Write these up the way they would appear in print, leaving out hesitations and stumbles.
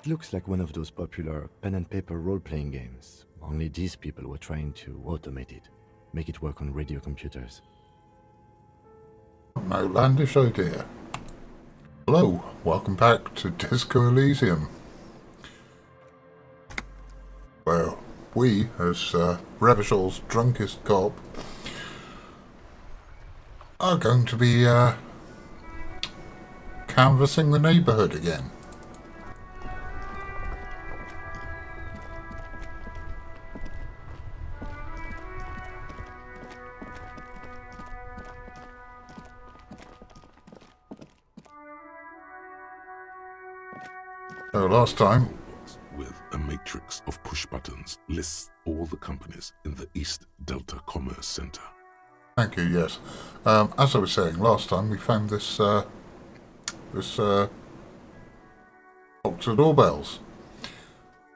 It looks like one of those popular pen and paper role-playing games, only these people were trying to automate it, make it work on radio computers. No outlandish idea. Hello, welcome back to Disco Elysium. Well, we, as Revishal's drunkest cop, are going to be canvassing the neighbourhood again. So last time, with a matrix of push buttons lists all the companies in the East Delta Commerce Center. thank you, yes. As I was saying, last time we found this box of doorbells.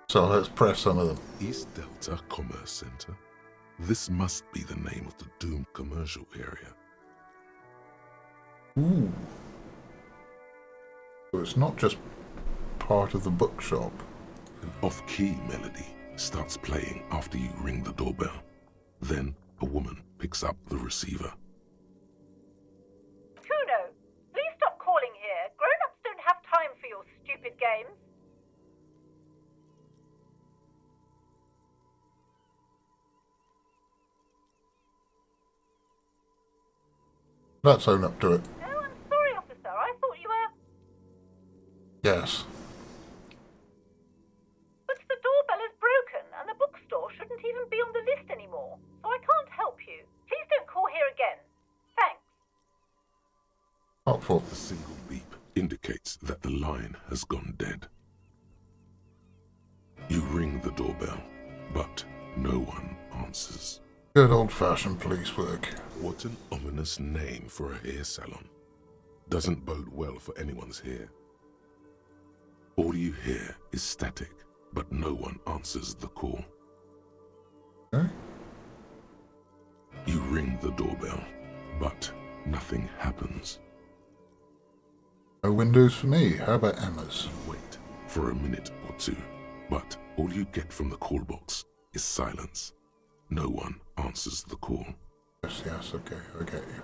So let's press some of them. East Delta Commerce Center? This must be the name of the doomed commercial area. Ooh. So it's not just part of the bookshop. An off-key melody starts playing after you ring the doorbell. Then a woman picks up the receiver. Kuno, please stop calling here. Grown-ups don't have time for your stupid games. Let's own up to it. No, I'm sorry, officer. I thought you were... Yes. But the doorbell is broken, and the bookstore shouldn't even be on the list anymore. So I can't help you. Please don't call here again. Thanks. Helpful. A single beep indicates that the line has gone dead. You ring the doorbell, but no one answers. Good old-fashioned police work. What an ominous name for a hair salon. Doesn't bode well for anyone's hair. All you hear is static, but no one answers the call. Okay. You ring the doorbell, but nothing happens. No windows for me. How about Emma's? You wait for a minute or two, but all you get from the call box is silence. No one answers the call. Yes, okay, I get you.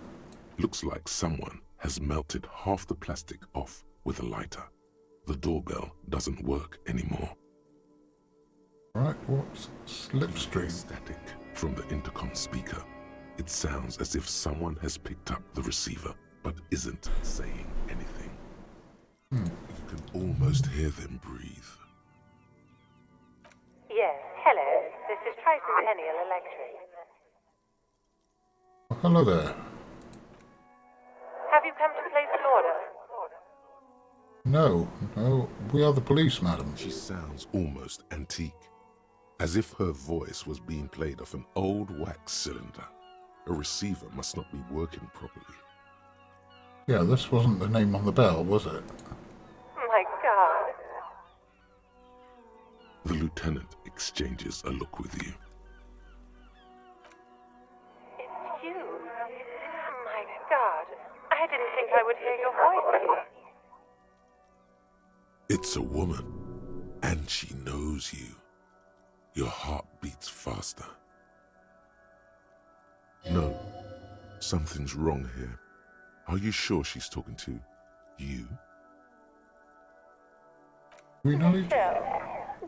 Looks like someone has melted half the plastic off with a lighter. The doorbell doesn't work anymore. Right, what's slipstream? Static from the intercom speaker. It sounds as if someone has picked up the receiver, but isn't saying anything. You can almost hear them breathe. Yes, hello. This is Tricentennial Electric. Well, hello there. Have you come to place an order? No, we are the police, madam. She sounds almost antique, as if her voice was being played off an old wax cylinder. A receiver must not be working properly. Yeah, this wasn't the name on the bell, was it? My God. The lieutenant exchanges a look with you. It's you. My God. I didn't think I would hear your voice. It's a woman, and she knows you. Your heart beats faster. No, something's wrong here. Are you sure she's talking to you? We know each...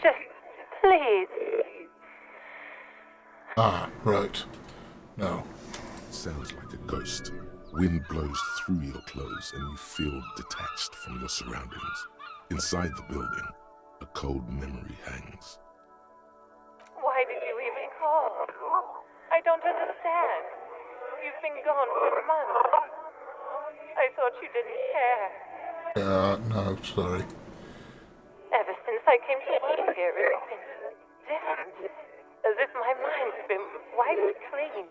Just, please. Ah, right. No. Sounds like a ghost. Wind blows through your clothes and you feel detached from your surroundings. Inside the building, a cold memory hangs. Why did you even call? I don't understand. You've been gone for months. I thought you didn't care. No, sorry. Ever since I came to work here, it's been different. As if my mind's been wiped clean.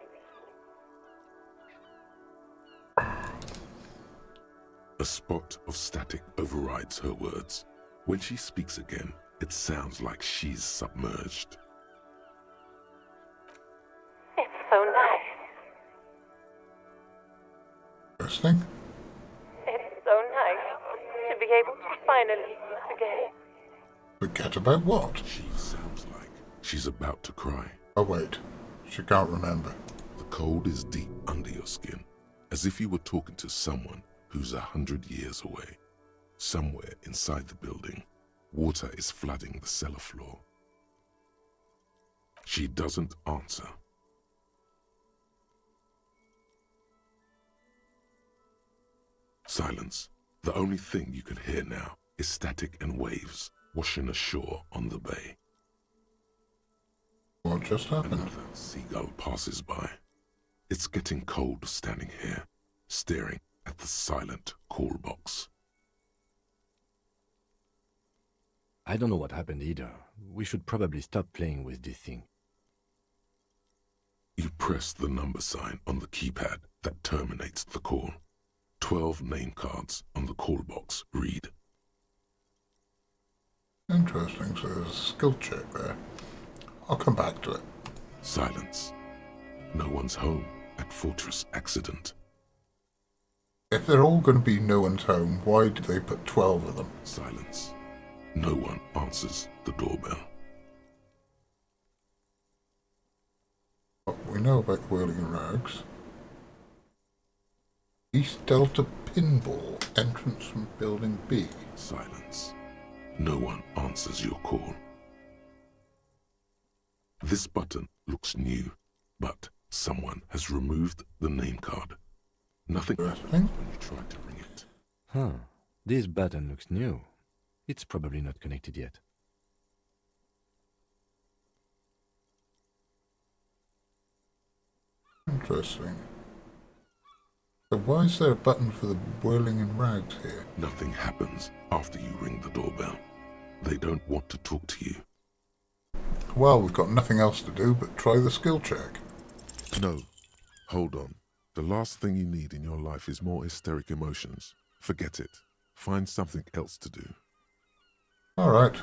A spot of static overrides her words. When she speaks again, it sounds like she's submerged. It's so nice. Interesting. It's so nice to be able to finally meet again. Forget about what? She sounds like she's about to cry. Oh wait, she can't remember. The cold is deep under your skin, as if you were talking to someone who's 100 years away. Somewhere inside the building, water is flooding the cellar floor. She doesn't answer. Silence. The only thing you can hear now is static and waves washing ashore on the bay. What just happened? Another seagull passes by. It's getting cold standing here, staring at the silent call box. I don't know what happened either. We should probably stop playing with this thing. You press the number sign on the keypad that terminates the call. 12 name cards on the call box read. Interesting, so there's a skill check there. I'll come back to it. Silence. No one's home at Fortress Accident. If they're all going to be no one's home, why did they put 12 of them? Silence. No one answers the doorbell. What we know about Whirling Rags. East Delta Pinball, entrance from Building B. Silence. No one answers your call. This button looks new, but someone has removed the name card. Nothing happens when you try to ring it. Huh. This button looks new. It's probably not connected yet. Interesting. So why is there a button for the Whirling in Rags here? Nothing happens after you ring the doorbell. They don't want to talk to you. Well, we've got nothing else to do but try the skill check. No. Hold on. The last thing you need in your life is more hysteric emotions. Forget it. Find something else to do. Alright,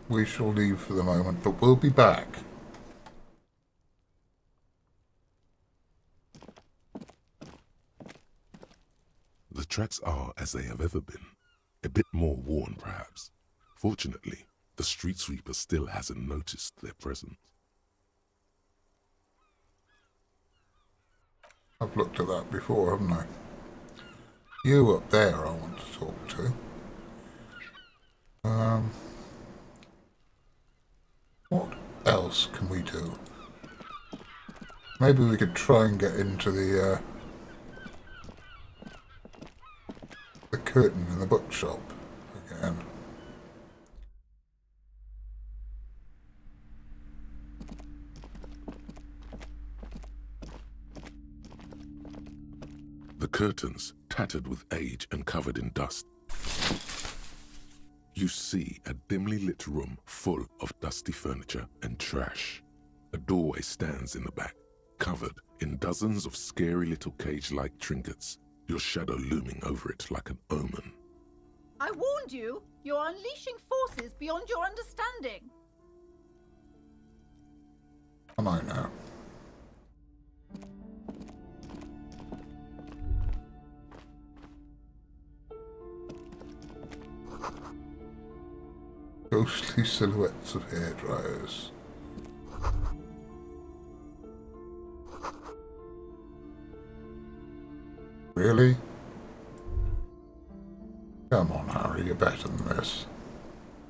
we shall leave for the moment, but we'll be back. The tracks are as they have ever been. A bit more worn, perhaps. Fortunately, the street sweeper still hasn't noticed their presence. I've looked at that before, haven't I? You up there I want to talk to. What else can we do? Maybe we could try and get into the curtain in the bookshop again. The curtains, tattered with age and covered in dust. You see a dimly lit room full of dusty furniture and trash. A doorway stands in the back, covered in dozens of scary little cage-like trinkets, your shadow looming over it like an omen. I warned you! You're unleashing forces beyond your understanding! Am I now? Ghostly silhouettes of hairdryers. Really? Come on, Harry, you're better than this.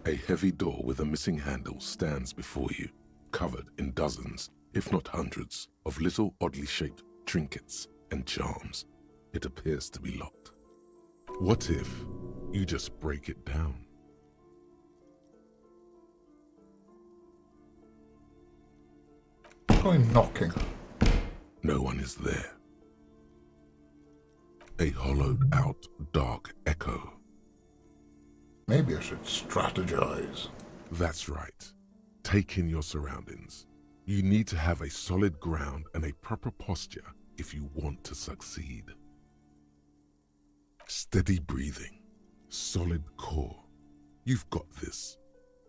A heavy door with a missing handle stands before you, covered in dozens, if not hundreds, of little oddly shaped trinkets and charms. It appears to be locked. What if you just break it down? Try knocking. No one is there. A hollowed out dark echo. Maybe I should strategize. That's right. Take in your surroundings. You need to have a solid ground and a proper posture if you want to succeed. Steady breathing. Solid core. You've got this.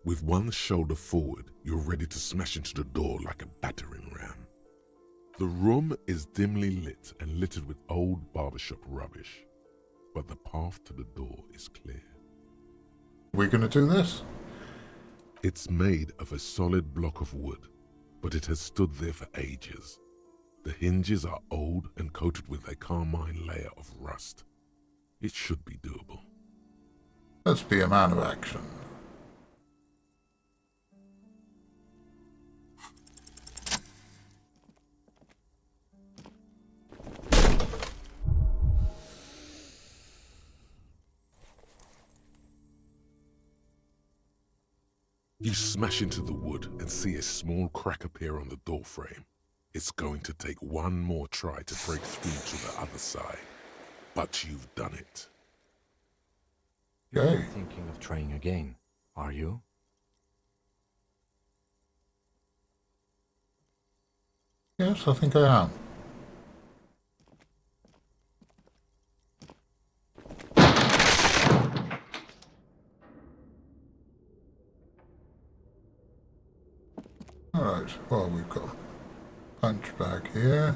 With one shoulder forward, you're ready to smash into the door like a battering ram. The room is dimly lit and littered with old barbershop rubbish, but the path to the door is clear. We're going to do this? It's made of a solid block of wood, but it has stood there for ages. The hinges are old and coated with a carmine layer of rust. It should be doable. Let's be a man of action. You smash into the wood and see a small crack appear on the doorframe. It's going to take one more try to break through to the other side. But you've done it. You're Okay. not thinking of trying again, are you? Yes, I think I am. Alright, well, we've got a punch bag here.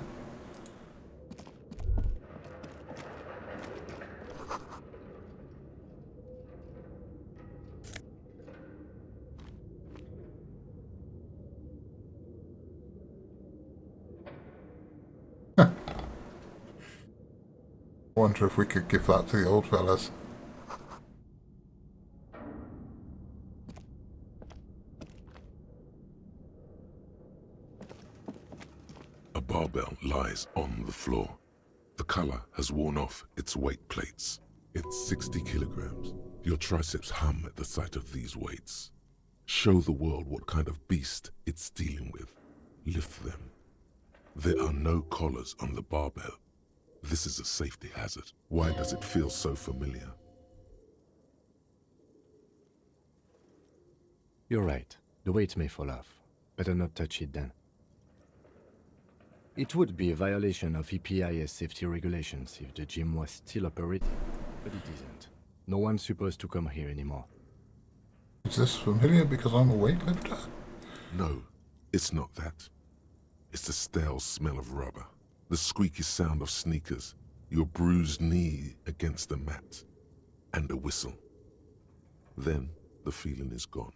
Wonder if we could give that to the old fellas. A barbell lies on the floor. The color has worn off its weight plates. It's 60 kilograms. Your triceps hum at the sight of these weights. Show the world what kind of beast it's dealing with. Lift them. There are no collars on the barbell. This is a safety hazard. Why does it feel so familiar? You're right. The weight may fall off. Better not touch it then. It would be a violation of EPIS safety regulations if the gym was still operating, but it isn't. No one's supposed to come here anymore. Is this familiar because I'm a weightlifter? No, it's not that. It's the stale smell of rubber, the squeaky sound of sneakers, your bruised knee against the mat, and a whistle. Then the feeling is gone.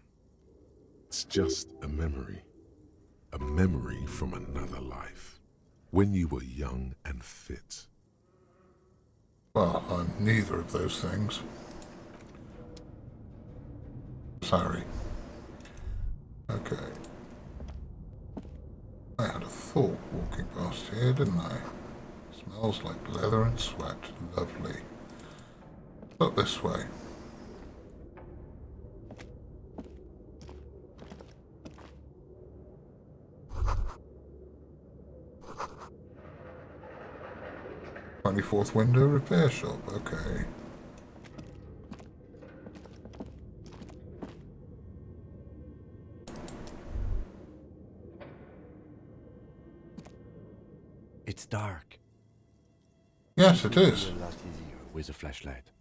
It's just a memory from another life, when you were young and fit. Well, I'm neither of those things. Sorry. Okay. I had a thought walking past here, didn't I? Smells like leather and sweat. Lovely. Up this way. "24th window repair shop." Okay. It's dark. Yes, it is. A lot easier with a flashlight.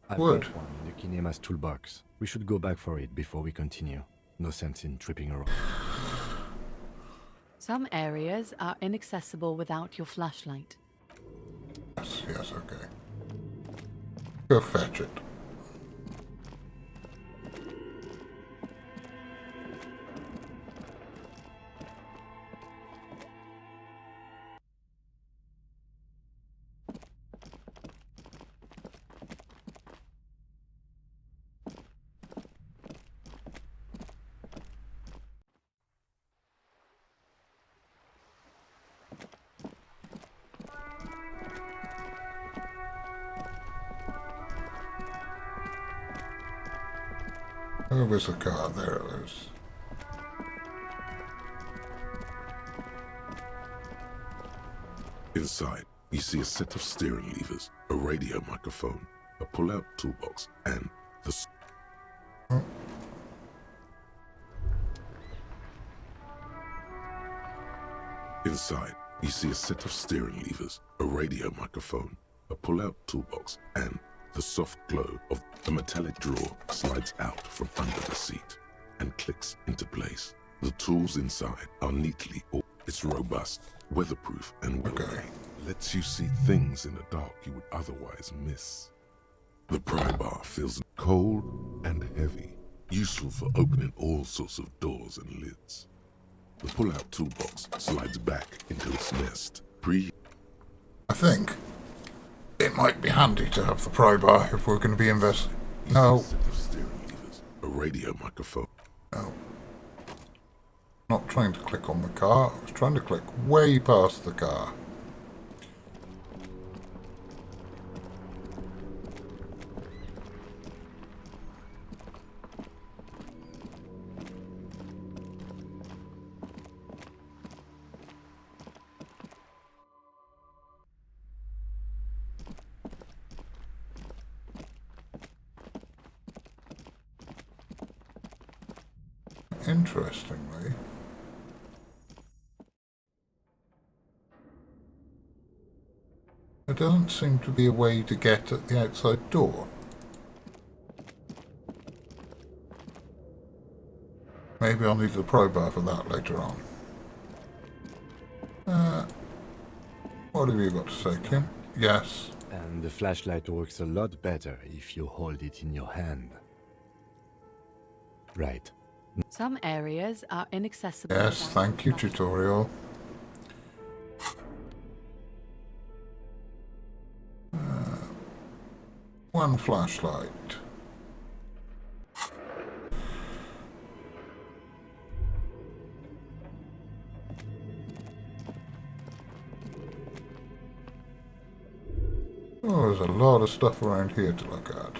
I've Wood. got one in the kinema's toolbox. We should go back for it before we continue. No sense in tripping around. Some areas are inaccessible without your flashlight. Yes, yes, okay. Go fetch it. Where was the car? There it was. Inside, you see a set of steering levers, a radio microphone, a pull-out toolbox, and the... Inside, you see a set of steering levers, a radio microphone, a pull-out toolbox, and the soft glow of a metallic drawer slides out from under the seat and clicks into place. The tools inside are neatly or it's robust, weatherproof, and Okay. lets you see things in the dark you would otherwise miss. The pry bar feels cold and heavy. useful for opening all sorts of doors and lids. The pull-out toolbox slides back into its nest. I think it might be handy to have the pry bar if we're going to be investing. No. Set of steering levers, a radio microphone. No. Not trying to click on the car. I was trying to click way past the car. Interestingly, there doesn't seem to be a way to get at the outside door. Maybe I'll need the pry bar for that later on. What have you got to say, Kim? Yes. And the flashlight works a lot better if you hold it in your hand. Right. Some areas are inaccessible. Yes, without thank you, flashlight. tutorial. One flashlight. Oh, there's a lot of stuff around here to look at.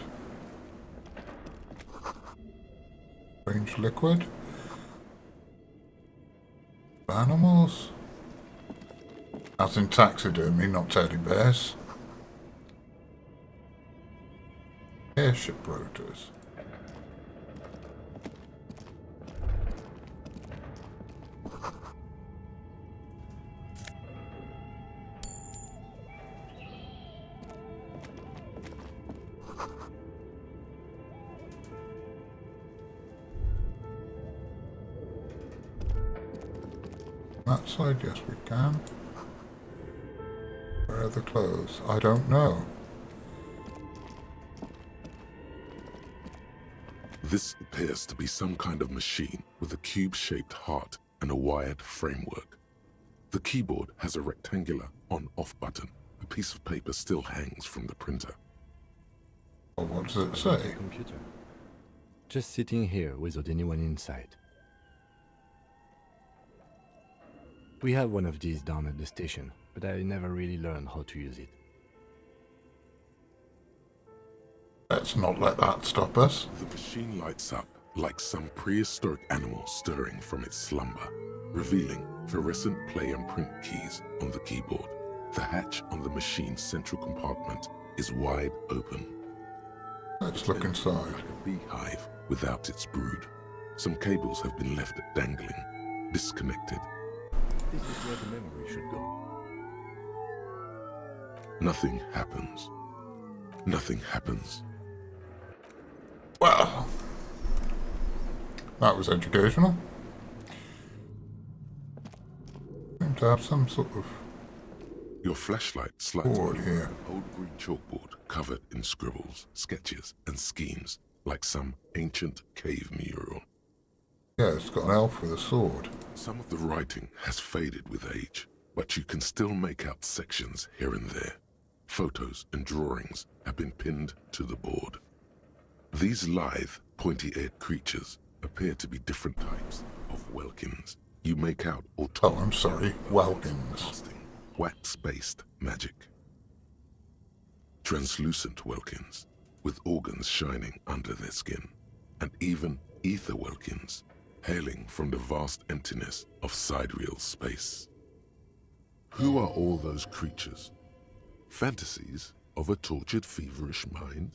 Strange liquid. Animals. As in taxidermy, not teddy bears. Airship rotors. That side, yes we can. Where are the clothes? I don't know. This appears to be some kind of machine with a cube-shaped heart and a wired framework. The keyboard has a rectangular on-off button. A piece of paper still hangs from the printer. Well, what does it say? Computer. Just sitting here without anyone inside. We have one of these down at the station, but I never really learned how to use it. Let's not let that stop us. The machine lights up like some prehistoric animal stirring from its slumber, revealing fluorescent play and print keys on the keyboard. The hatch on the machine's central compartment is wide open. Let's look inside. Like a beehive without its brood. Some cables have been left dangling, disconnected. This is where the memory should go. Nothing happens. Nothing happens. Well, that was educational. Seem to have some sort of Your flashlight slides board over here. an old green chalkboard covered in scribbles, sketches, and schemes, like some ancient cave mural. Yeah, it's got an elf with a sword. Some of the writing has faded with age, but you can still make out sections here and there. Photos and drawings have been pinned to the board. These lithe, pointy-eared creatures appear to be different types of Welkins. You make out Oh, I'm sorry, Welkins. casting wax-based magic. Translucent Welkins, with organs shining under their skin, and even ether Welkins, hailing from the vast emptiness of sidereal space. Who are all those creatures? Fantasies of a tortured, feverish mind?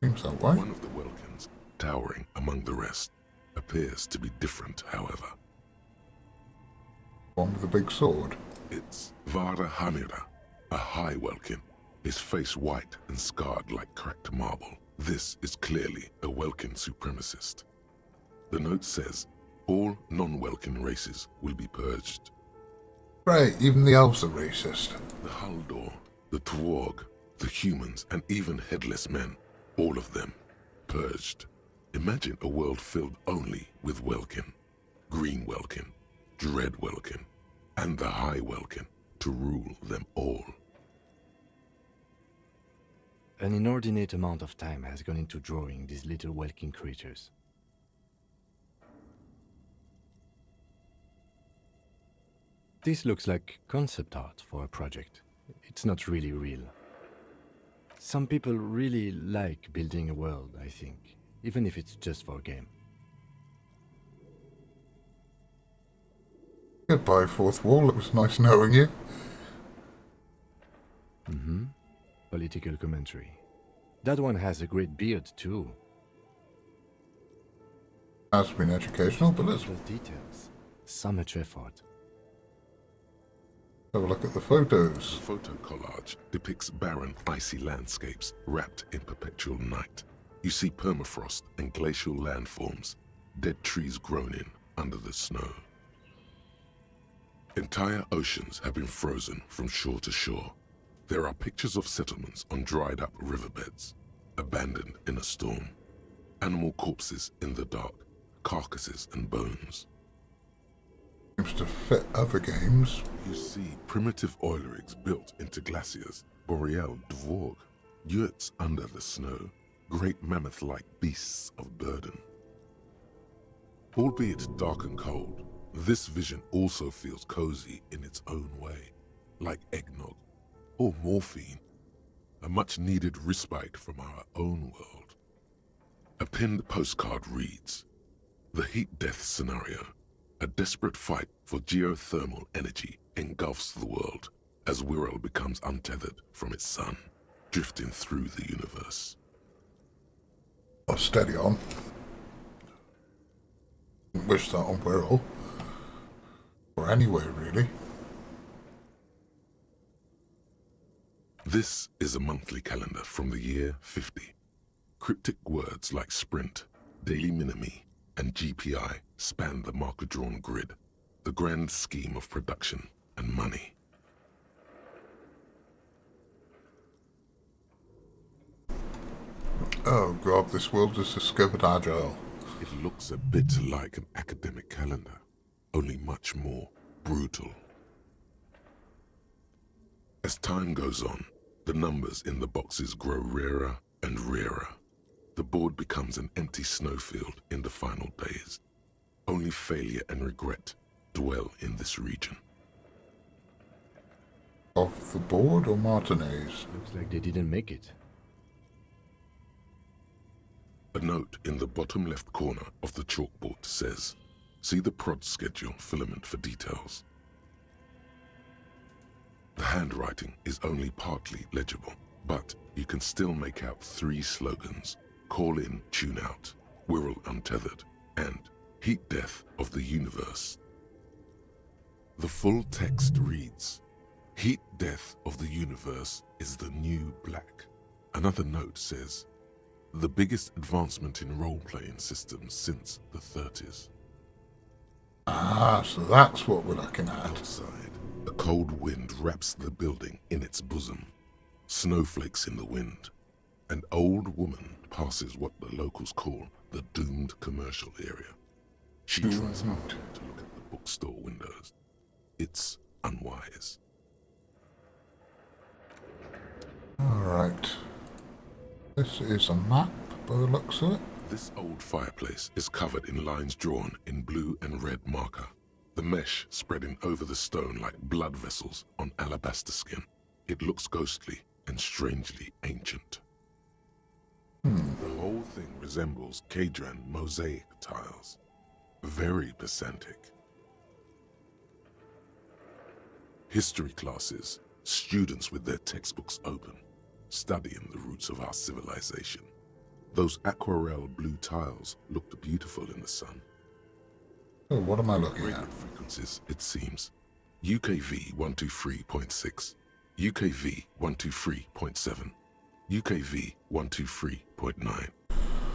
Seems that way. One of the Welkins, towering among the rest, appears to be different, however. One with a big sword. It's Vara Hamira, a high Welkin, his face white and scarred like cracked marble. This is clearly a Welkin supremacist. The note says, all non-Welkin races will be purged. Great, even the elves are racist. The Haldor, the Twarg, the humans, and even headless men, all of them purged. Imagine a world filled only with Welkin, Green Welkin, Dread Welkin, and the High Welkin to rule them all. An inordinate amount of time has gone into drawing these little Welkin creatures. This looks like concept art for a project. It's not really real. Some people really like building a world, I think, even if it's just for a game. Goodbye, Fourth Wall. It was nice knowing you. Political commentary. That one has a great beard too. Has been educational, but let's Little details. So much effort. have a look at the photos. The photo collage depicts barren, icy landscapes wrapped in perpetual night. You see permafrost and glacial landforms, dead trees grown in under the snow. Entire oceans have been frozen from shore to shore. There are pictures of settlements on dried-up riverbeds, abandoned in a storm. Animal corpses in the dark, carcasses and bones. Seems to fit other games. You see primitive oil rigs built into glaciers, boreal dvorg, yurts under the snow, great mammoth-like beasts of burden. Albeit dark and cold, this vision also feels cozy in its own way, like eggnog or morphine, a much-needed respite from our own world. A pinned postcard reads, "The heat death scenario. A desperate fight for geothermal energy engulfs the world as Wirral becomes untethered from its sun, drifting through the universe." Oh, steady on. Wish that on Wirral. Or anywhere, really. This is a monthly calendar from the year 50. Cryptic words like sprint, daily minimi, and GPI span the marker-drawn grid, the grand scheme of production and money. Oh god, this world is discovered agile. It looks a bit like an academic calendar, only much more brutal. As time goes on, the numbers in the boxes grow rarer and rarer. The board becomes an empty snowfield in the final days. Only failure and regret dwell in this region. Off the board or Martinez? Looks like they didn't make it. A note in the bottom left corner of the chalkboard says, "See the prod schedule filament for details." The handwriting is only partly legible, but you can still make out 3 slogans: "Call in, tune out," "Wirral untethered," and "Heat death of the universe." The full text reads, "Heat death of the universe is the new black." Another note says, "The biggest advancement in role-playing systems since the 30s. Ah, so that's what we're looking at. Outside, a cold wind wraps the building in its bosom. Snowflakes in the wind. An old woman passes what the locals call the doomed commercial area. She tries not to look at the bookstore windows. It's unwise. Alright. This is a map by the looks of it. This old fireplace is covered in lines drawn in blue and red marker, the mesh spreading over the stone like blood vessels on alabaster skin. It looks ghostly and strangely ancient. The whole thing resembles Kadran mosaic tiles. Very pesantic. History classes, students with their textbooks open, studying the roots of our civilization. Those aquarelle blue tiles looked beautiful in the sun. So what am I looking Radio at? frequencies, it seems. UKV 123.6, UKV 123.7, UKV 123.9.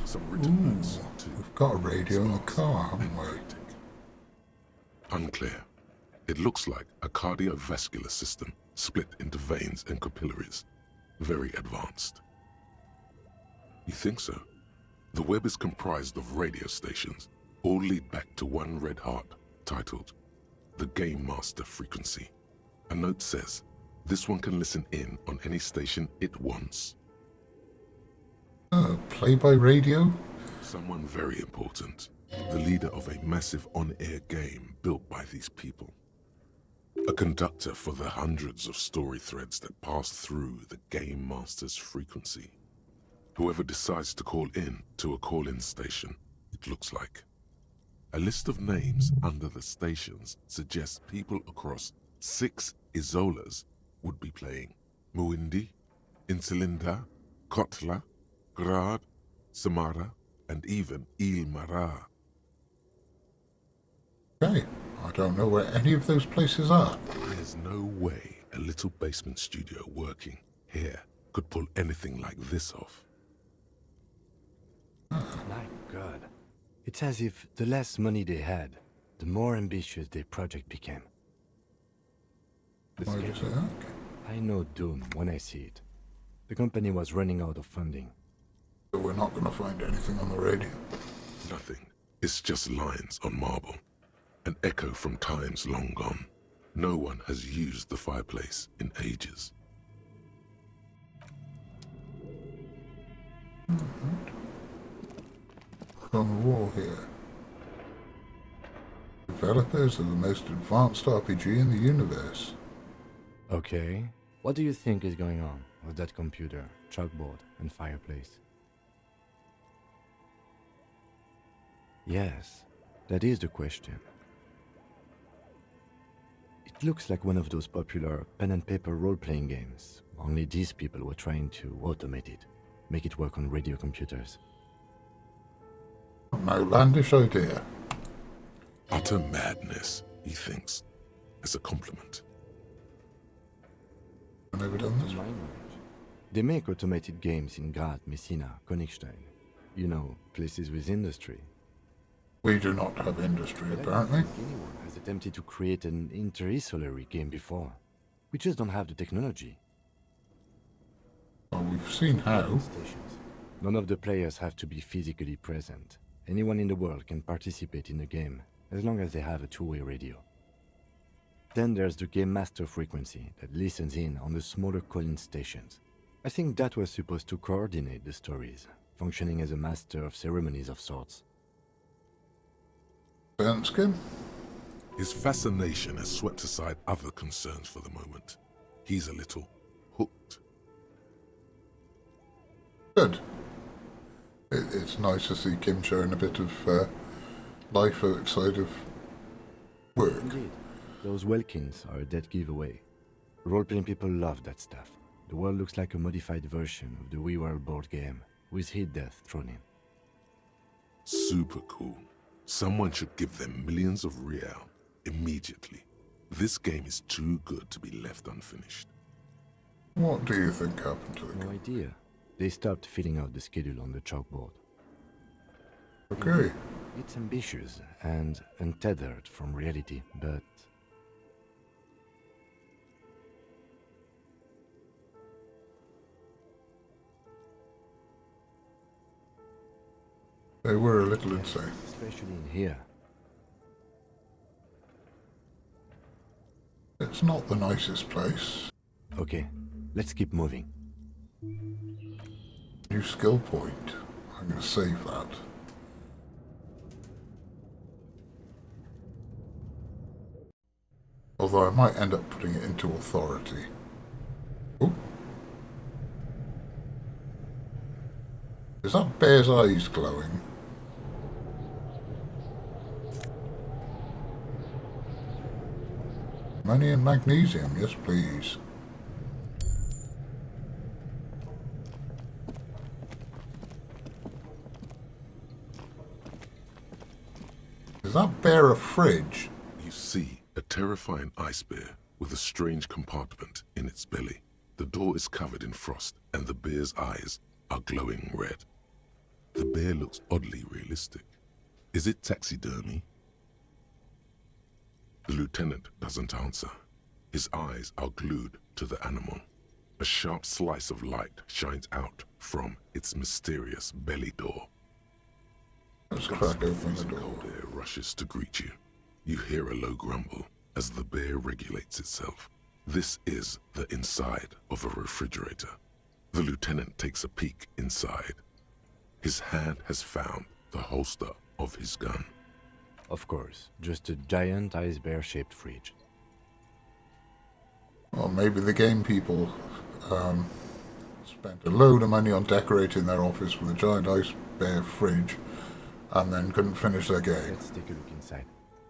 Some written notes too. We've got a radio in the car, haven't we? Cryptic. Unclear. It looks like a cardiovascular system split into veins and capillaries. Very advanced. You think so? The web is comprised of radio stations, all lead back to one red heart, titled the Game Master Frequency. A note says, this one can listen in on any station it wants. Play by radio? Someone very important, the leader of a massive on-air game built by these people. A conductor for the hundreds of story threads that pass through the Game Master's frequency. Whoever decides to call in to a call-in station, it looks like. A list of names under the stations suggests people across 6 Isolas would be playing. Muindi, Insulinda, Kotla, Grad, Samara, and even Ilmara. Okay, I don't know where any of those places are. There's no way a little basement studio working here could pull anything like this off. My God. It's as if the less money they had, the more ambitious their project became. The Why do you say schedule. that? I know doom when I see it. The company was running out of funding. So we're not going to find anything on the radio. Nothing. It's just lines on marble. An echo from times long gone. No one has used the fireplace in ages. On the wall here. Developers of the most advanced RPG in the universe. Okay. What do you think is going on with that computer, chalkboard, and fireplace? Yes, that is the question. It looks like one of those popular pen and paper role-playing games, only these people were trying to automate it, make it work on radio computers. An outlandish idea. Utter madness, he thinks, as a compliment. I've never done this. To my knowledge, they make automated games in Graz, Messina, Königstein. You know, places with industry. We do not have industry, But I don't apparently. think anyone has attempted to create an inter-isolary game before. We just don't have the technology. Well, we've seen how. Stations. None of the players have to be physically present. Anyone in the world can participate in the game, as long as they have a two-way radio. Then there's the Game Master frequency that listens in on the smaller call-in stations. I think that was supposed to coordinate the stories, functioning as a master of ceremonies of sorts. Benskin? His fascination has swept aside other concerns for the moment. He's a little hooked. Good. It's nice to see Kim showing a bit of life outside of work. Indeed. Those Welkins are a dead giveaway. Role-playing people love that stuff. The world looks like a modified version of the We World board game, with hit death thrown in. Super cool. Someone should give them millions of real immediately. This game is too good to be left unfinished. What do you think happened to the No idea. They stopped filling out the schedule on the chalkboard. Okay. It's ambitious and untethered from reality, but... They were a little insane. especially in here. It's not the nicest place. Okay, let's keep moving. New skill point. I'm going to save that. Although I might end up putting it into authority. Oh. Is that bear's eyes glowing? Money and magnesium, yes please. Is that bear a fridge? You see a terrifying ice bear with a strange compartment in its belly. The door is covered in frost and the bear's eyes are glowing red. The bear looks oddly realistic. Is it taxidermy? The lieutenant doesn't answer. His eyes are glued to the animal. A sharp slice of light shines out from its mysterious belly door. Let's crack open the Freezing door. cold air rushes to greet you. You hear a low grumble as the bear regulates itself. This is the inside of a refrigerator. The lieutenant takes a peek inside. His hand has found the holster of his gun. Of course, just a giant ice bear-shaped fridge. Well, maybe the game people spent a load of money on decorating their office with a giant ice bear fridge and then couldn't finish their game. Let's take a look inside.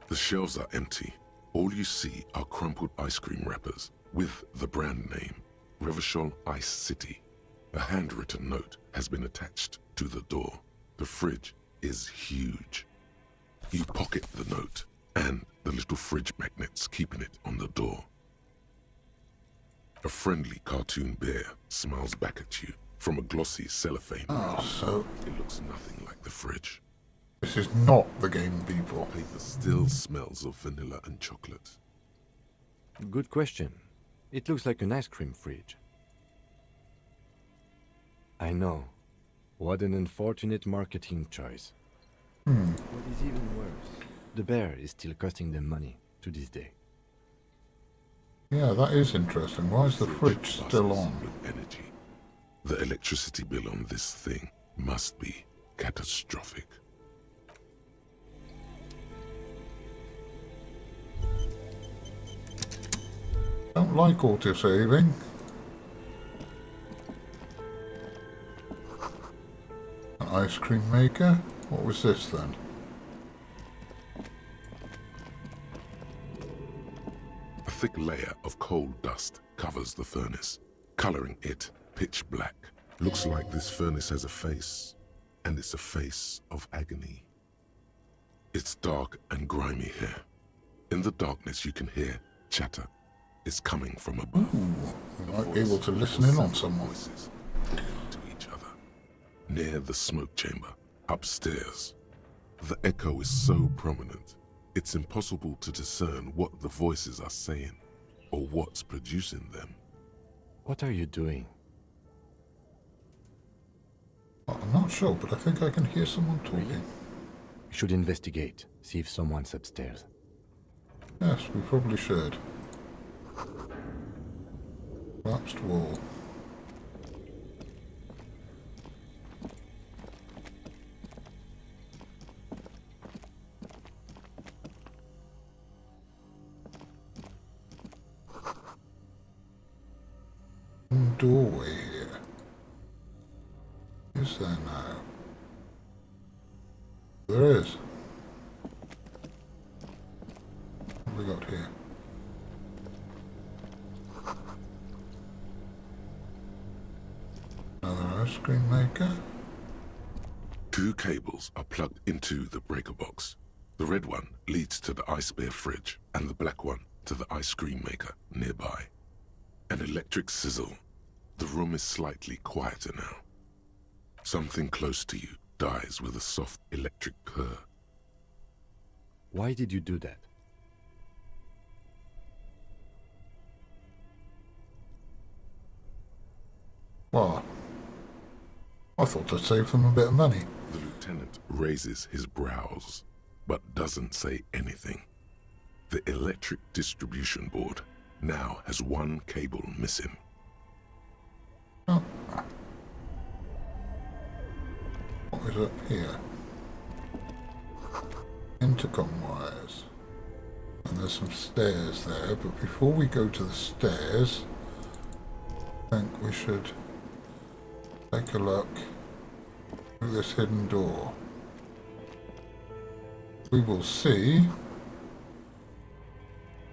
The shelves are empty. All you see are crumpled ice cream wrappers with the brand name, Revachol Ice City. A handwritten note has been attached to the door. The fridge is huge. You pocket the note and the little fridge magnets keeping it on the door. A friendly cartoon bear smiles back at you from a glossy cellophane wrap. So It looks nothing like the fridge. this is not the game people. Paper still smells of vanilla and chocolate. Good question. It looks like an ice cream fridge. I know. What an unfortunate marketing choice. What is even worse, the bear is still costing them money to this day. Yeah, that is interesting. Why is the fridge still Buzzes on? with energy. The electricity bill on this thing must be catastrophic. Don't like autosaving. An ice cream maker? What was this then? A thick layer of coal dust covers the furnace, coloring it pitch black. Looks like this furnace has a face, and it's a face of agony. It's dark and grimy here. In the darkness you can hear chatter. It's coming from above. We might be able to listen in on someone. Voices talking to each other. Near the smoke chamber, upstairs. The echo is so prominent, it's impossible to discern what the voices are saying or what's producing them. What are you doing? I'm not sure, but I think I can hear someone talking. We should investigate, see if someone's upstairs. Yes, we probably should. Collapsed wall. Doorway here. Is there now? There is. What have we got here? Another ice cream maker. Two cables are plugged into the breaker box. The red one leads to the ice bear fridge, and the black one to the ice cream maker nearby. An electric sizzle. The room is slightly quieter now. Something close to you dies with a soft electric purr. Why did you do that? What? I thought I'd save them a bit of money. The lieutenant raises his brows, but doesn't say anything. The electric distribution board now has one cable missing. Oh. What is up here? Intercom wires. And there's some stairs there, but before we go to the stairs, I think we should take a look through this hidden door. We will see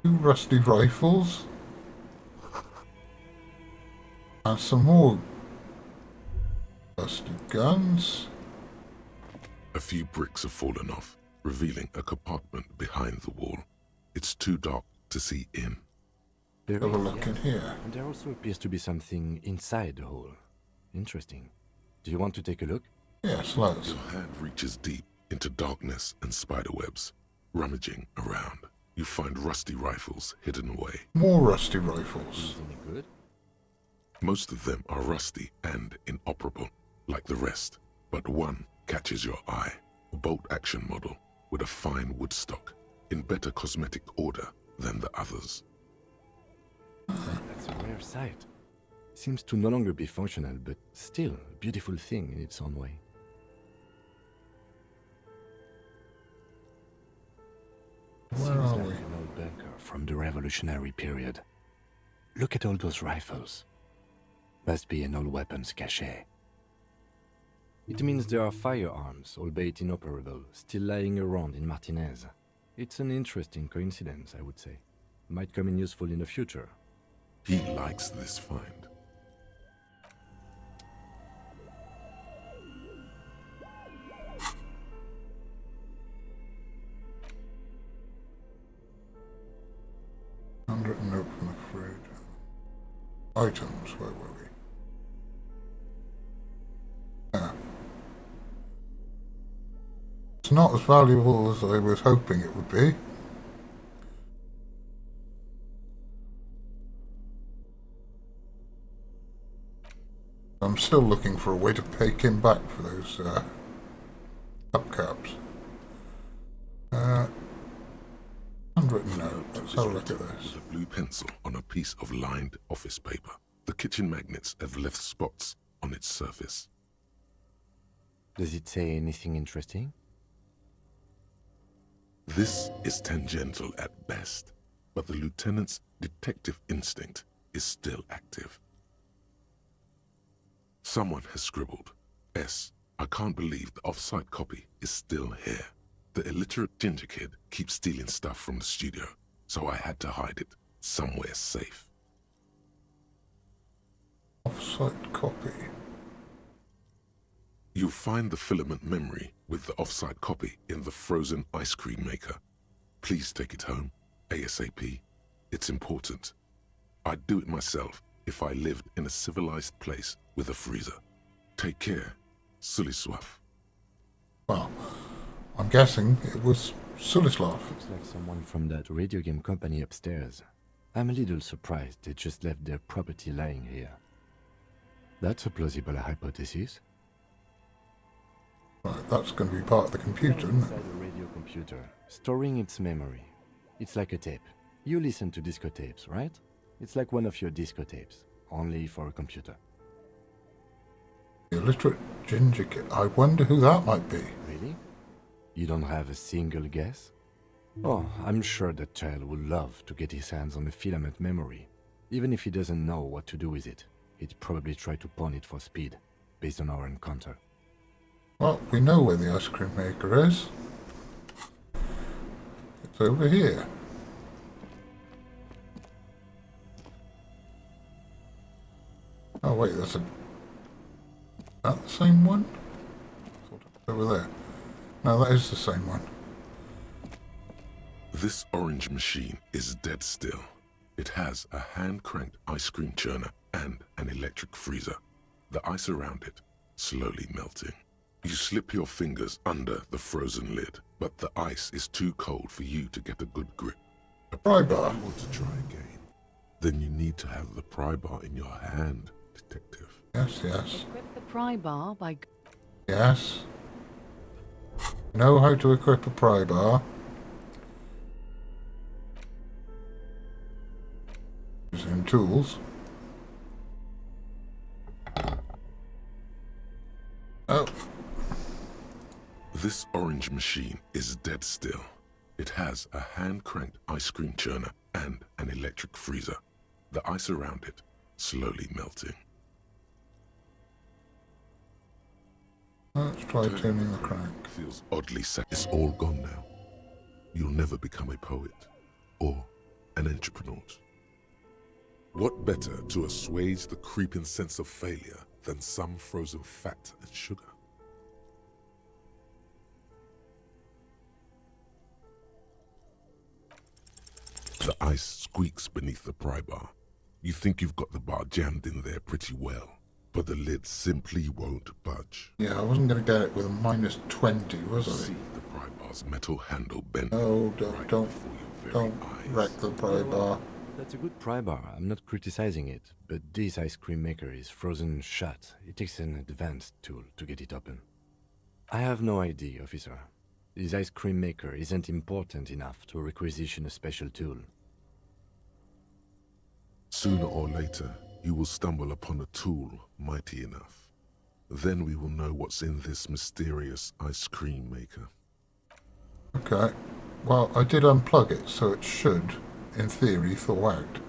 two rusty rifles and some more rusty guns. A few bricks have fallen off, revealing a compartment behind the wall. It's too dark to see in. There Have a is, look yes. in here. And there also appears to be something inside the hole. Interesting. Do you want to take a look? Yes, let's. Your hand reaches deep into darkness and spiderwebs. Rummaging around, you find rusty rifles hidden away. More rusty rifles. Is any good? Most of them are rusty and inoperable, like the rest, but one catches your eye. A bolt-action model with a fine wood stock in better cosmetic order than the others. That's a rare sight. Seems to no longer be functional, but still a beautiful thing in its own way. Where Seems are like we? an old bunker from the revolutionary period. Look at all those rifles. Must be an old weapons cache. It means there are firearms, albeit inoperable, still lying around in Martinez. It's an interesting coincidence, I would say. Might come in useful in the future. He likes this find. Handwritten note from the fridge. Items, where were we? It's not as valuable as I was hoping it would be. I'm still looking for a way to pay Kim back for those hubcaps. Handwritten note. Let's have a look at this. With a blue pencil on a piece of lined office paper. The kitchen magnets have left spots on its surface. Does it say anything interesting? This is tangential at best, but the lieutenant's detective instinct is still active. Someone has scribbled, S. I can't believe the off-site copy is still here. The illiterate ginger kid keeps stealing stuff from the studio, so I had to hide it somewhere safe. Off-site copy. You'll find the filament memory with the off-site copy in the frozen ice cream maker. Please take it home, ASAP. It's important. I'd do it myself if I lived in a civilized place with a freezer. Take care, Suliswaf. Well, I'm guessing it was Sulislav. Looks like someone from that radio game company upstairs. I'm a little surprised they just left their property lying here. That's a plausible hypothesis. Right, that's going to be part of the computer, isn't it? Inside a radio computer, storing its memory. It's like a tape. You listen to disco tapes, right? It's like one of your disco tapes, only for a computer. The illiterate ginger kid. I wonder who that might be. Really? You don't have a single guess? Oh, I'm sure that child would love to get his hands on a filament memory. Even if he doesn't know what to do with it, he'd probably try to pawn it for speed, based on our encounter. Well, we know where the ice cream maker is. It's over here. Oh wait, there's a... Is that the same one? I thought it was over there. No, that is the same one. This orange machine is dead still. It has a hand-cranked ice cream churner and an electric freezer. The ice around it slowly melting. You slip your fingers under the frozen lid, but the ice is too cold for you to get a good grip. Pry If bar. you want to try again, then you need to have the pry bar in your hand, detective. Yes, yes, Equip the pry bar by yes. Know how to equip a pry bar. Using tools. Oh, This orange machine is dead still. It has a hand-cranked ice cream churner and an electric freezer. The ice around it slowly melting. let's try turning the crank. Feels oddly sad. It's all gone now. You'll never become a poet or an entrepreneur. What better to assuage the creeping sense of failure than some frozen fat and sugar? The ice squeaks beneath the pry bar. You think you've got the bar jammed in there pretty well, but the lid simply won't budge. Yeah, I wasn't going to get it with a minus 20, was I? See the pry bar's metal handle bend No, right don't before your very don't eyes. wreck the pry bar. That's a good pry bar. I'm not criticizing it, but this ice cream maker is frozen shut. It takes an advanced tool to get it open. I have no idea, officer. This ice cream maker isn't important enough to requisition a special tool. Sooner or later, you will stumble upon a tool mighty enough. Then we will know what's in this mysterious ice cream maker. Okay. Well, I did unplug it, so it should, in theory, thaw out.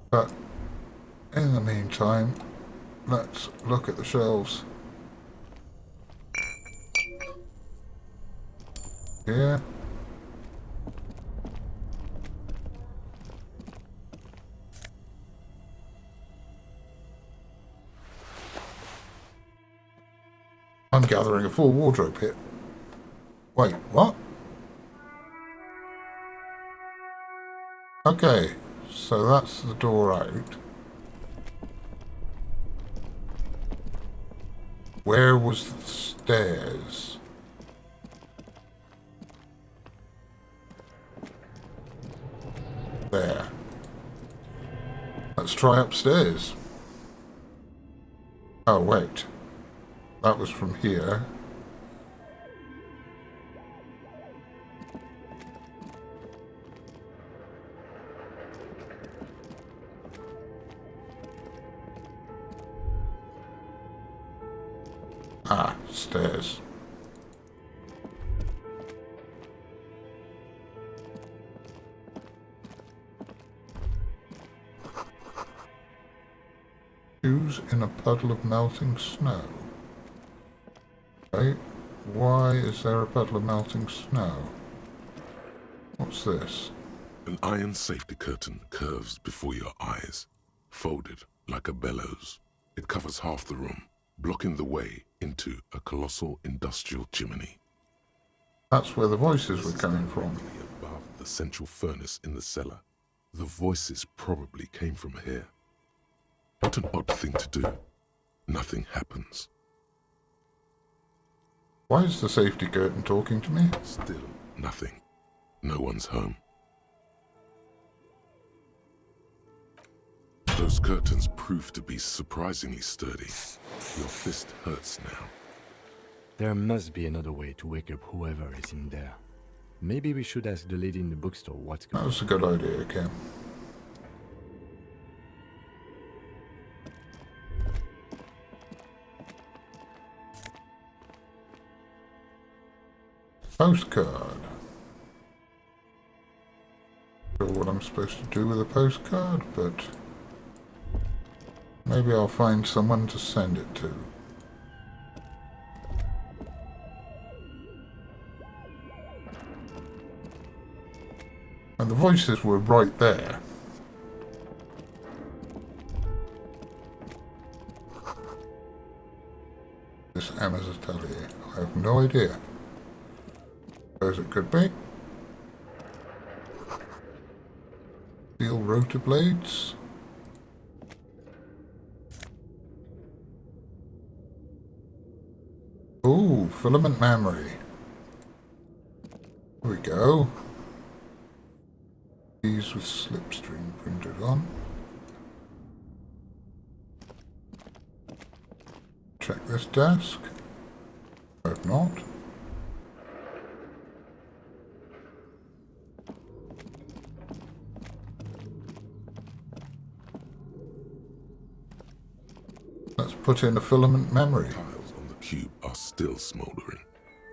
But in the meantime, let's look at the shelves. Here. I'm gathering a full wardrobe here. Wait, what? Okay, so that's the door out. Where was the stairs? There. Let's try upstairs. Oh, wait. That was from here. Ah, stairs. Shoes in a puddle of melting snow. Okay, why is there a puddle of melting snow? What's this? An iron safety curtain curves before your eyes, folded like a bellows. It covers half the room, blocking the way into a colossal industrial chimney. That's where the voices were coming from. Above the central furnace in the cellar, the voices probably came from here. What an odd thing to do. Nothing happens. Why is the safety curtain talking to me? Still nothing. No one's home. Those curtains prove to be surprisingly sturdy. Your fist hurts now. There must be another way to wake up whoever is in there. Maybe we should ask the lady in the bookstore what's going on. That's a good idea, Kim. Postcard. Not sure what I'm supposed to do with a postcard, but maybe I'll find someone to send it to. And the voices were right there. This Emma's atelier. I have no idea. As it could be. Steel rotor blades. Ooh, filament memory. There we go. These with slipstream printed on. Check this desk. I have not. Let's put in a filament memory. Tiles on the cube are still smoldering,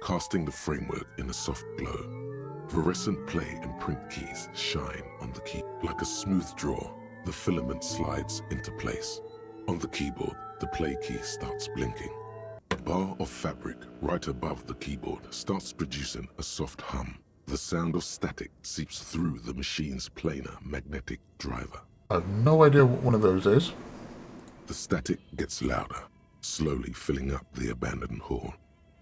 casting the framework in a soft glow. Fluorescent play and print keys shine on the key. Like a smooth draw, the filament slides into place. On the keyboard, the play key starts blinking. A bar of fabric right above the keyboard starts producing a soft hum. The sound of static seeps through the machine's planar magnetic driver. I have no idea what one of those is. The static gets louder, slowly filling up the abandoned hall,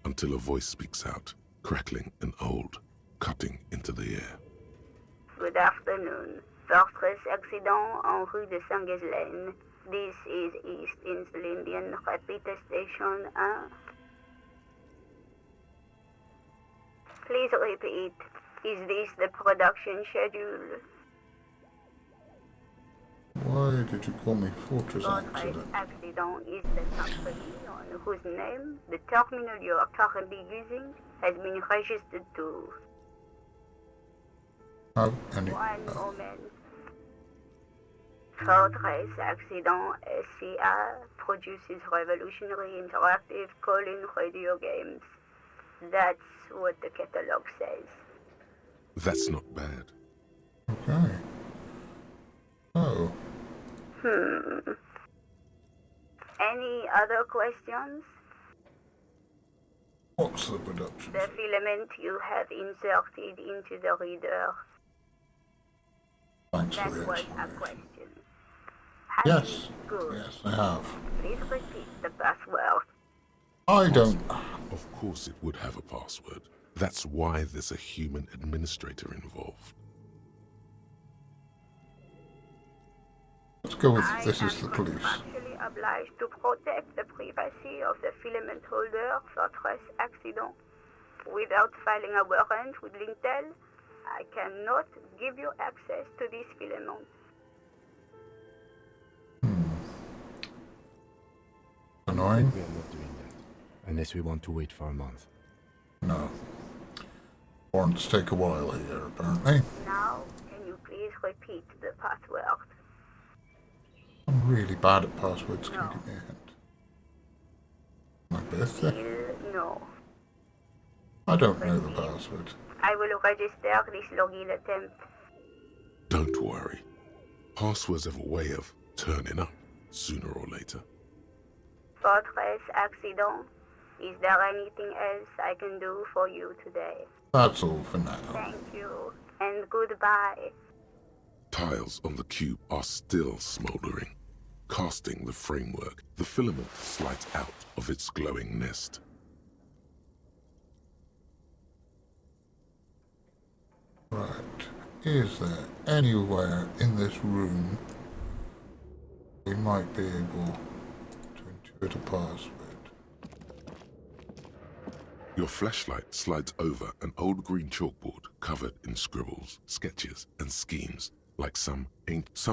until a voice speaks out, crackling and old, cutting into the air. Good afternoon. Fortress accident en rue de Saint-Ghislaine. This is East Insulindian Repeater Station 1. Please repeat. Is this the production schedule? Why Why did you call me Fortress Fortress Accident? Accident is the company on whose name the terminal you are currently using has been registered to. Have any... One moment. Fortress Accident SCA produces revolutionary interactive call-in radio games. That's what the catalog says. That's not bad. Okay. Oh, Any other questions? what's the production? The filament you have inserted into the reader. Thanks for That the was a explanation. question. Yes. Good. Yes, I have. Please repeat the password. I don't... Of course it would have a password. That's why there's a human administrator involved. Let's go with I this am is the police. contractually obliged to protect the privacy of the filament holder Fortress Accident. Without filing a warrant with Lintel, I cannot give you access to this filament. Annoying? We are not doing that. Unless we want to wait for a month. No. Warrants take a while here, apparently. Now, can you please repeat the password? I'm really bad at passwords. Can you No. give me a hint? My birthday? Still no. I don't know the password. I will register this login attempt. Don't worry. Passwords have a way of turning up sooner or later. Fortress Accident. Is there anything else I can do for you today? That's all for now. Thank you, and goodbye. Tiles on the cube are still smoldering. Casting the framework, the filament slides out of its glowing nest. Right. Is there anywhere in this room we might be able to intuit a password? Your flashlight slides over an old green chalkboard covered in scribbles, sketches, and schemes. Like some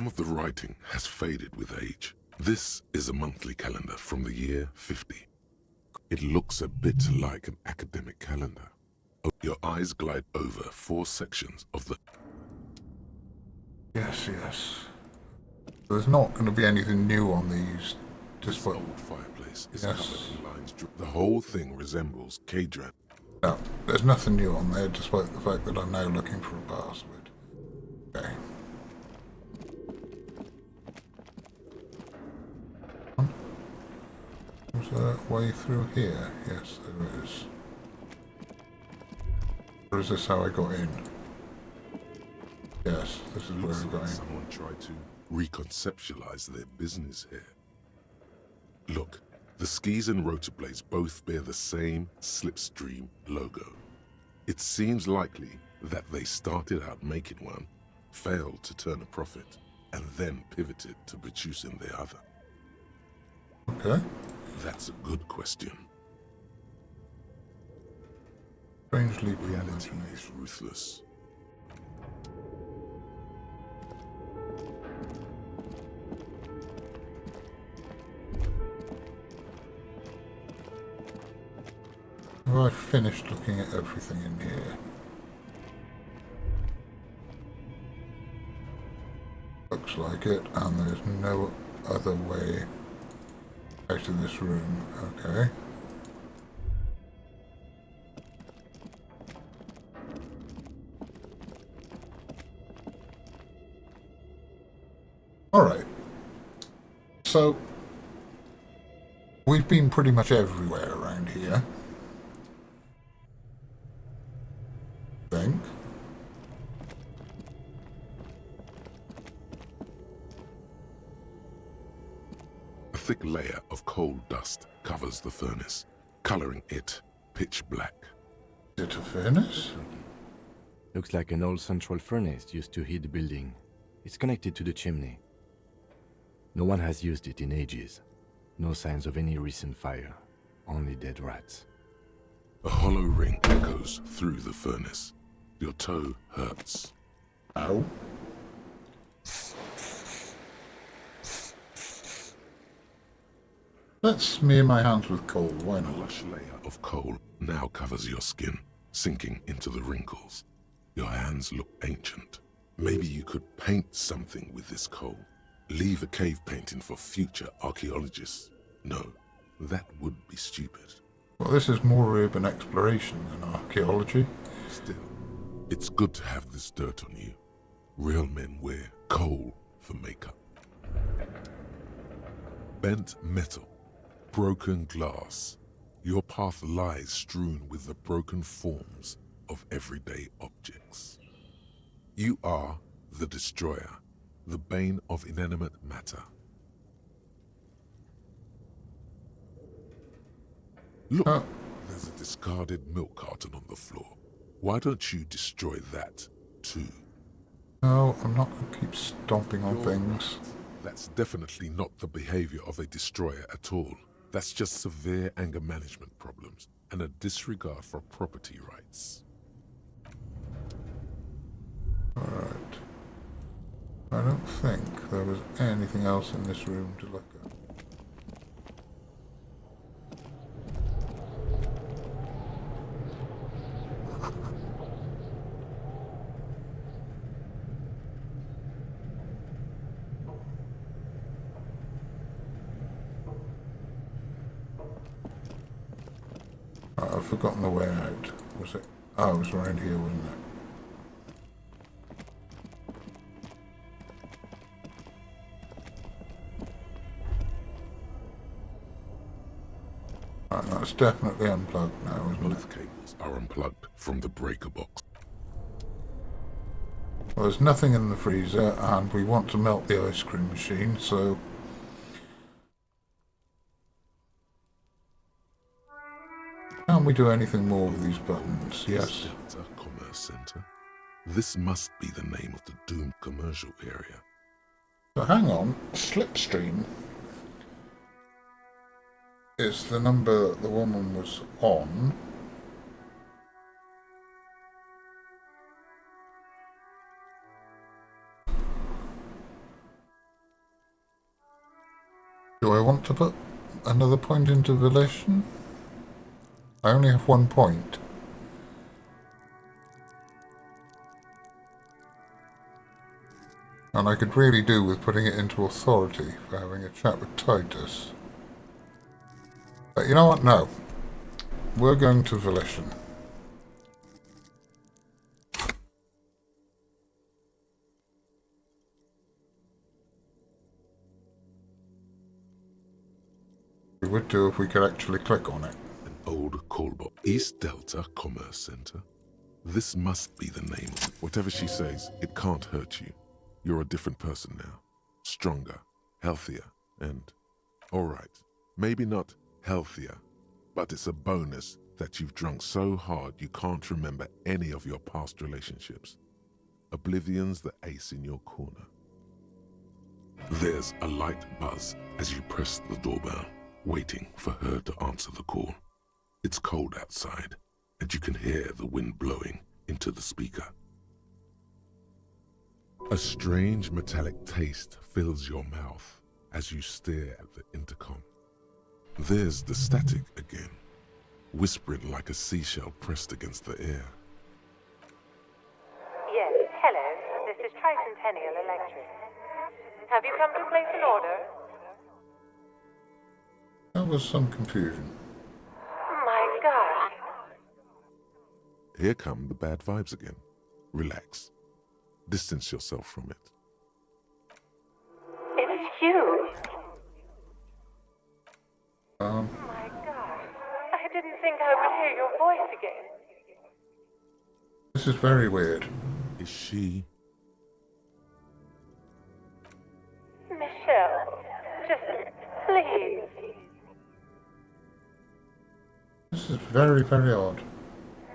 of the writing has faded with age. This is a monthly calendar from the year 50. It looks a bit like an academic calendar. Your eyes glide over 4 sections of the... Yes, yes. There's not going to be anything new on these, This despite... old fireplace is Yes. covered in lines. The whole thing resembles K-Dran. No, there's nothing new on there, despite the fact that I'm now looking for a password. Okay. Is there a way through here? Yes, there is. Or is this how I got in? Yes, this is where Looks I'm like going. someone tried to reconceptualize their business here. Look, the skis and rotor blades both bear the same Slipstream logo. It seems likely that they started out making one, failed to turn a profit, and then pivoted to producing the other. Okay. That's a good question. Strangely Reality imagination. is ruthless. Have I finished looking at everything in here? Looks like it, and there's no other way out of this room. Okay. Alright. So, we've been pretty much everywhere around here. I think. A thick layer of coal dust covers the furnace, coloring it pitch black. Is it a furnace? Looks like an old central furnace used to heat the building. It's connected to the chimney. No one has used it in ages. No signs of any recent fire. Only dead rats. A hollow ring echoes through the furnace. Your toe hurts. Ow. Let's smear my hands with coal, why A not? lush layer of coal now covers your skin, sinking into the wrinkles. Your hands look ancient. Maybe you could paint something with this coal. Leave a cave painting for future archaeologists. No, that would be stupid. Well, this is more urban exploration than archaeology. Still, it's good to have this dirt on you. Real men wear coal for makeup. Bent metal, broken glass. Your path lies strewn with the broken forms of everyday objects. You are the destroyer, the bane of inanimate matter. Look, there's a discarded milk carton on the floor. Why don't you destroy that, too? No, I'm not going to keep stomping on things. That's definitely not the behavior of a destroyer at all. That's just severe anger management problems and a disregard for property rights. Alright. I don't think there was anything else in this room to look at. I've forgotten the way out. Was it? Oh, it was around here, wasn't it? Right, that's definitely unplugged now, isn't it? Both cables are unplugged from the breaker box. Well, there's nothing in the freezer, and we want to melt the ice cream machine, so... Can we do anything more with these buttons? Yes. Delta Commerce Center. This must be the name of the doomed commercial area. So hang on, Slipstream is the number that the woman was on. Do I want to put another point into Volition? I only have 1 point. And I could really do with putting it into Authority for having a chat with Titus. But you know what? No. We're going to Volition. We would do if we could actually click on it. An old call box. East Delta Commerce Center. This must be the name. Whatever she says, it can't hurt you. You're a different person now. Stronger, healthier, and... alright, maybe not healthier, but it's a bonus that you've drunk so hard you can't remember any of your past relationships. Oblivion's the ace in your corner. There's a light buzz as you press the doorbell, waiting for her to answer the call. It's cold outside, and you can hear the wind blowing into the speaker. A strange metallic taste fills your mouth as you stare at the intercom. There's the static again, whispering like a seashell pressed against the air. Yes, hello. This is Tricentennial Electric. Have you come to place an order? There was some confusion. My gosh. Here come the bad vibes again. Relax. Distance yourself from it. It's you. Um, My gosh. I didn't think I would hear your voice again. this is very weird. Is she... Michelle, just please. This is very, very odd.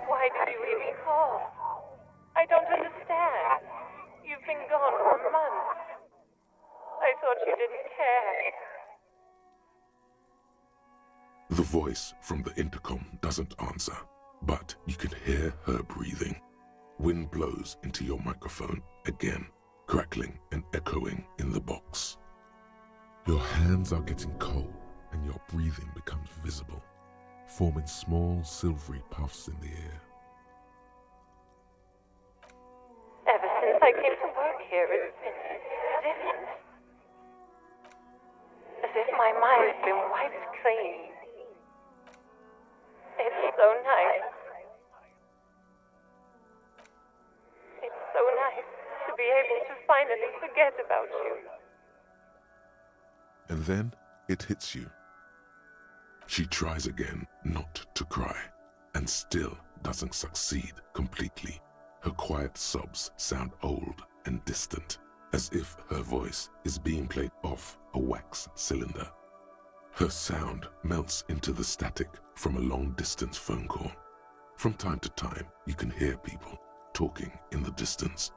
Why did you even call? I don't understand. You've been gone for months. I thought you didn't care. The voice from the intercom doesn't answer, but you can hear her breathing. Wind blows into your microphone again, crackling and echoing in the box. Your hands are getting cold, and your breathing becomes visible, forming small silvery puffs in the air. Ever since I came to work here, it's been different. As if my mind's been wiped clean. It's so nice. It's so nice to be able to finally forget about you. And then it hits you. She tries again not to cry, and still doesn't succeed completely. Her quiet sobs sound old and distant, as if her voice is being played off a wax cylinder. Her sound melts into the static from a long-distance phone call. From time to time, you can hear people talking in the distance,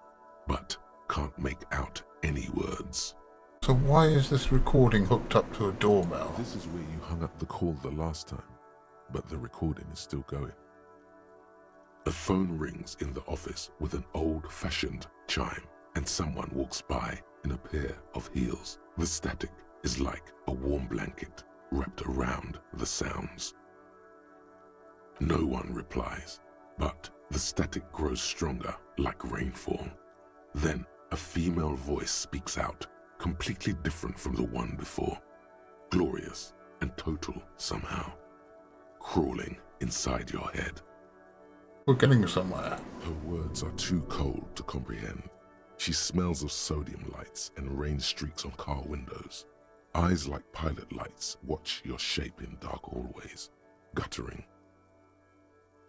but can't make out any words. So why is this recording hooked up to a doorbell? This is where you hung up the call the last time, but the recording is still going. A phone rings in the office with an old-fashioned chime, and someone walks by in a pair of heels. The static is like a warm blanket wrapped around the sounds. No one replies, but the static grows stronger like rainfall. Then a female voice speaks out, completely different from the one before, glorious and total somehow, crawling inside your head. We're getting somewhere. Her words are too cold to comprehend. She smells of sodium lights and rain streaks on car windows. Eyes like pilot lights watch your shape in dark hallways, guttering.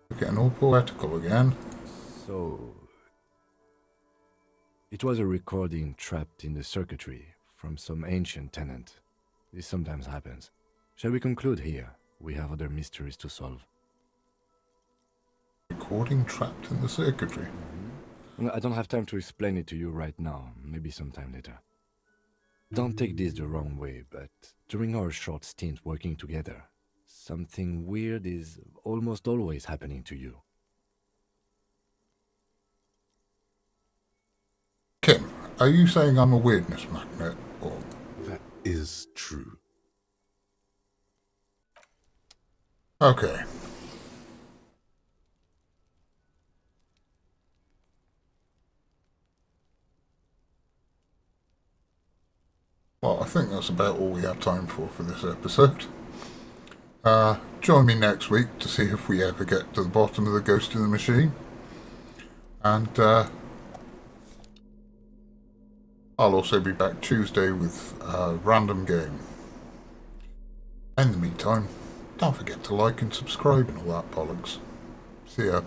We're getting all poetical again. So, it was a recording trapped in the circuitry from some ancient tenant. This sometimes happens. Shall we conclude here? We have other mysteries to solve. Recording trapped in the circuitry. No, I don't have time to explain it to you right now. Maybe sometime later. Don't take this the wrong way, but during our short stint working together, something weird is almost always happening to you. Kim, are you saying I'm a weirdness magnet, or... That is true. Okay. Well, I think that's about all we have time for this episode. Join me next week to see if we ever get to the bottom of the ghost in the machine. And I'll also be back Tuesday with a random game. In the meantime, don't forget to like and subscribe and all that bollocks. See ya.